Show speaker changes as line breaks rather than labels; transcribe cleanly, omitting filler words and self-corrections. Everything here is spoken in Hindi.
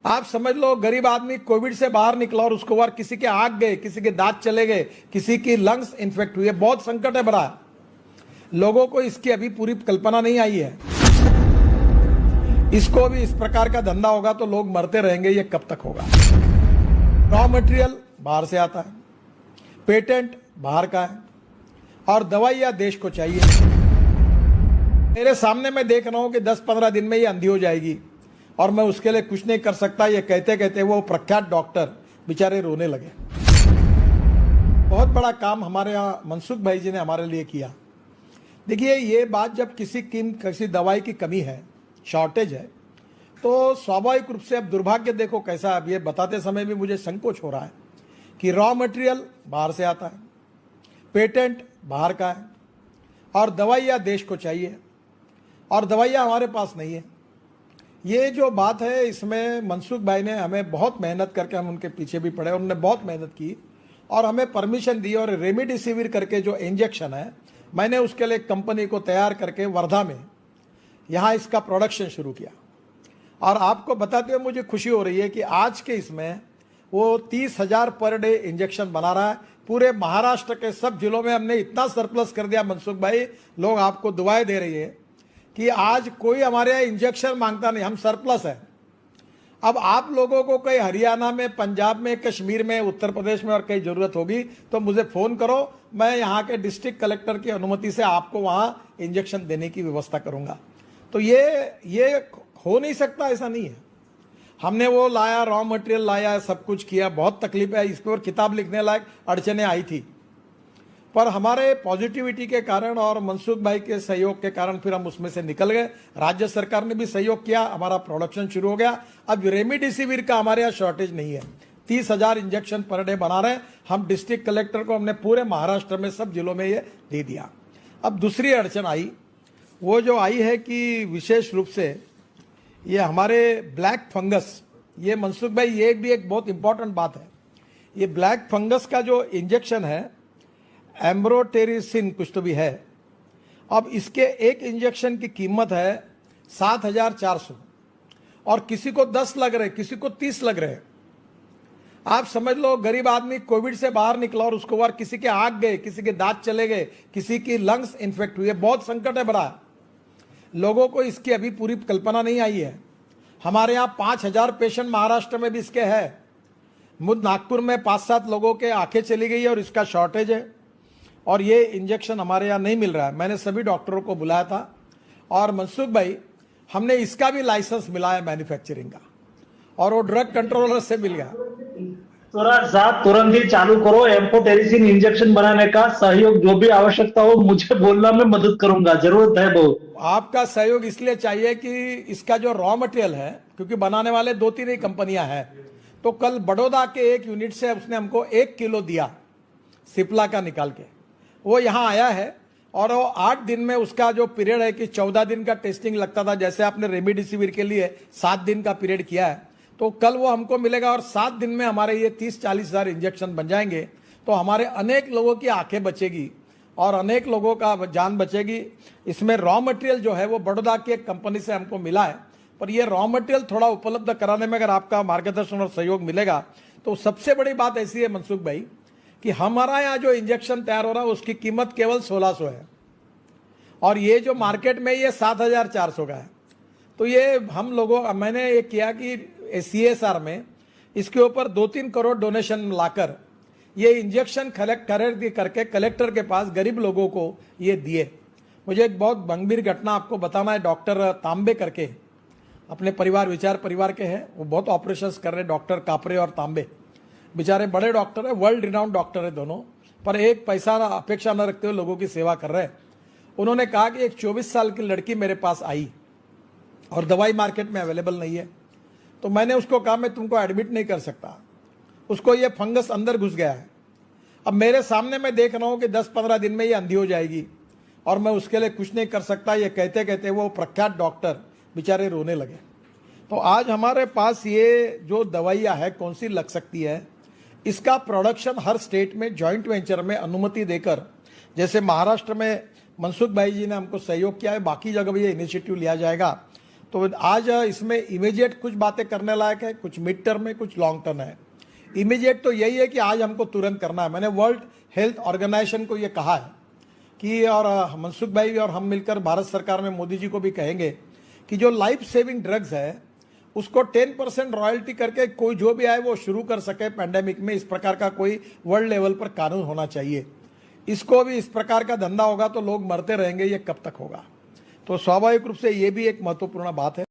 आप समझ लो गरीब आदमी कोविड से बाहर निकला और उसको बाद किसी के आंख गए, किसी के दांत चले गए, किसी की लंग्स इन्फेक्ट हुए। बहुत संकट है बड़ा। लोगों को इसकी अभी पूरी कल्पना नहीं आई है। इसको भी इस प्रकार का धंधा होगा तो लोग मरते रहेंगे। ये कब तक होगा? रॉ मटेरियल बाहर से आता है, पेटेंट बाहर का है और दवाइयां देश को चाहिए। मेरे सामने मैं देख रहा हूं कि 10-15 दिन में ये अंधी हो जाएगी और मैं उसके लिए कुछ नहीं कर सकता। ये कहते कहते वो प्रख्यात डॉक्टर बेचारे रोने लगे। बहुत बड़ा काम हमारे यहाँ मनसुख भाई जी ने हमारे लिए किया। देखिए, ये बात जब किसी दवाई की कमी है, शॉर्टेज है, तो स्वाभाविक रूप से अब दुर्भाग्य देखो कैसा। अब ये बताते समय भी मुझे संकोच हो रहा है कि रॉ मटेरियल बाहर से आता है, पेटेंट बाहर का है और दवाइयाँ देश को चाहिए और दवाइयाँ हमारे पास नहीं है। ये जो बात है, इसमें मनसुख भाई ने हमें बहुत मेहनत करके, हम उनके पीछे भी पड़े, उन्होंने बहुत मेहनत की और हमें परमिशन दी। और रेमडेसिविर करके जो इंजेक्शन है, मैंने उसके लिए कंपनी को तैयार करके वर्धा में यहाँ इसका प्रोडक्शन शुरू किया। और आपको बताते हुए मुझे खुशी हो रही है कि आज के इसमें वो 30,000 पर डे इंजेक्शन बना रहा है। पूरे महाराष्ट्र के सब जिलों में हमने इतना सरप्लस कर दिया मनसुख भाई, लोग आपको दुआएं दे रही है कि आज कोई हमारे यहाँ इंजेक्शन मांगता नहीं, हम सरप्लस है। अब आप लोगों को कहीं हरियाणा में, पंजाब में, कश्मीर में, उत्तर प्रदेश में और कहीं जरूरत होगी तो मुझे फोन करो। मैं यहाँ के डिस्ट्रिक्ट कलेक्टर की अनुमति से आपको वहाँ इंजेक्शन देने की व्यवस्था करूंगा। तो ये हो नहीं सकता, ऐसा नहीं है। हमने वो लाया, रॉ मटेरियल लाया, सब कुछ किया, बहुत तकलीफ है। इस पर किताब लिखने लायक अड़चने आई थी, पर हमारे पॉजिटिविटी के कारण और मनसुख भाई के सहयोग के कारण फिर हम उसमें से निकल गए। राज्य सरकार ने भी सहयोग किया, हमारा प्रोडक्शन शुरू हो गया। अब रेमडेसिविर का हमारे यहाँ शॉर्टेज नहीं है। 30,000 इंजेक्शन पर डे बना रहे हैं हम। डिस्ट्रिक्ट कलेक्टर को हमने पूरे महाराष्ट्र में सब जिलों में ये दे दिया। अब दूसरी अड़चन आई, वो जो आई है कि विशेष रूप से ये हमारे ब्लैक फंगस, ये मनसुख भाई ये भी एक बहुत इंपॉर्टेंट बात है। ये ब्लैक फंगस का जो इंजेक्शन है, एम्ब्रोटेरिसिन कुछ तो भी है। अब इसके एक इंजेक्शन की कीमत है 7,400 और किसी को 10 लग रहे, किसी को 30 लग रहे। आप समझ लो गरीब आदमी कोविड से बाहर निकला और उसको बाद किसी के आंख गए, किसी के दांत चले गए, किसी की लंग्स इन्फेक्ट हुए। बहुत संकट है बड़ा। लोगों को इसकी अभी पूरी कल्पना नहीं आई है। हमारे यहाँ 5,000 पेशेंट महाराष्ट्र में भी इसके है। मुझ नागपुर में 5-7 लोगों के आंखें चली गई है और इसका शॉर्टेज है और ये इंजेक्शन हमारे यहाँ नहीं मिल रहा है। मैंने सभी डॉक्टरों को बुलाया था और मनसुख भाई, हमने इसका भी लाइसेंस मिला है मैन्युफैक्चरिंग का और वो ड्रग कंट्रोलर से मिल गया।
साहब तुरंत ही चालू करो। एम्फोटेरिसिन इंजेक्शन बनाने का सहयोग जो भी आवश्यकता हो मुझे बोलना, मैं मदद करूंगा। जरूरत है बहुत।
आपका सहयोग इसलिए चाहिए कि इसका जो रॉ मटेरियल है, क्योंकि बनाने वाले 2-3 ही कंपनियां हैं, तो कल बड़ौदा के एक यूनिट से उसने हमको 1 किलो दिया सिप्ला का निकाल के। वो यहाँ आया है और वो 8 दिन में, उसका जो पीरियड है कि 14 दिन का टेस्टिंग लगता था, जैसे आपने रेमडेसिविर के लिए 7 दिन का पीरियड किया है, तो कल वो हमको मिलेगा और 7 दिन में हमारे ये 30-40 हजार इंजेक्शन बन जाएंगे। तो हमारे अनेक लोगों की आंखें बचेगी और अनेक लोगों का जान बचेगी। इसमें रॉ मटेरियल जो है वो बड़ौदा की एक कंपनी से हमको मिला है, पर ये रॉ मटेरियल थोड़ा उपलब्ध कराने में अगर आपका मार्गदर्शन और सहयोग मिलेगा तो सबसे बड़ी बात ऐसी है मनसुख भाई कि हमारा यहाँ जो इंजेक्शन तैयार हो रहा है उसकी कीमत केवल 1,600 है और ये जो मार्केट में ये 7,400 का है। तो ये हम लोगों, मैंने ये किया कि CSR में इसके ऊपर 2-3 करोड़ डोनेशन लाकर ये इंजेक्शन खरीद करके कलेक्टर के पास गरीब लोगों को ये दिए। मुझे एक बहुत गंभीर घटना आपको बताना है। डॉक्टर तांबे करके, अपने विचार परिवार के हैं, वो बहुत ऑपरेशंस कर रहे हैं। डॉक्टर कापरे और तांबे बेचारे बड़े डॉक्टर है, वर्ल्ड रिनाउंड डॉक्टर है दोनों, पर एक पैसा अपेक्षा न रखते हुए लोगों की सेवा कर रहे हैं। उन्होंने कहा कि एक 24 साल की लड़की मेरे पास आई और दवाई मार्केट में अवेलेबल नहीं है। तो मैंने उसको कहा मैं तुमको एडमिट नहीं कर सकता, उसको ये फंगस अंदर घुस गया है। अब मेरे सामने मैं देख रहा हूं कि 10-15 दिन में ये अंधी हो जाएगी और मैं उसके लिए कुछ नहीं कर सकता। ये कहते कहते वो प्रख्यात डॉक्टर बेचारे रोने लगे। तो आज हमारे पास ये जो दवाइयाँ है, कौन सी लग सकती है, इसका प्रोडक्शन हर स्टेट में जॉइंट वेंचर में अनुमति देकर, जैसे महाराष्ट्र में मनसुख भाई जी ने हमको सहयोग किया है, बाकी जगह भी ये इनिशिएटिव लिया जाएगा तो आज इसमें इमीडिएट कुछ बातें करने लायक है, कुछ मिड टर्म में, कुछ लॉन्ग टर्म है। इमीडिएट तो यही है कि आज हमको तुरंत करना है। मैंने वर्ल्ड हेल्थ ऑर्गेनाइजेशन को ये कहा है कि, और मनसुख भाई और हम मिलकर भारत सरकार में मोदी जी को भी कहेंगे कि जो लाइफ सेविंग ड्रग्स है उसको 10% रॉयल्टी करके कोई जो भी आए वो शुरू कर सके पैंडेमिक में। इस प्रकार का कोई वर्ल्ड लेवल पर कानून होना चाहिए। इसको भी इस प्रकार का धंधा होगा तो लोग मरते रहेंगे, ये कब तक होगा। तो स्वाभाविक रूप से ये भी एक महत्वपूर्ण बात है।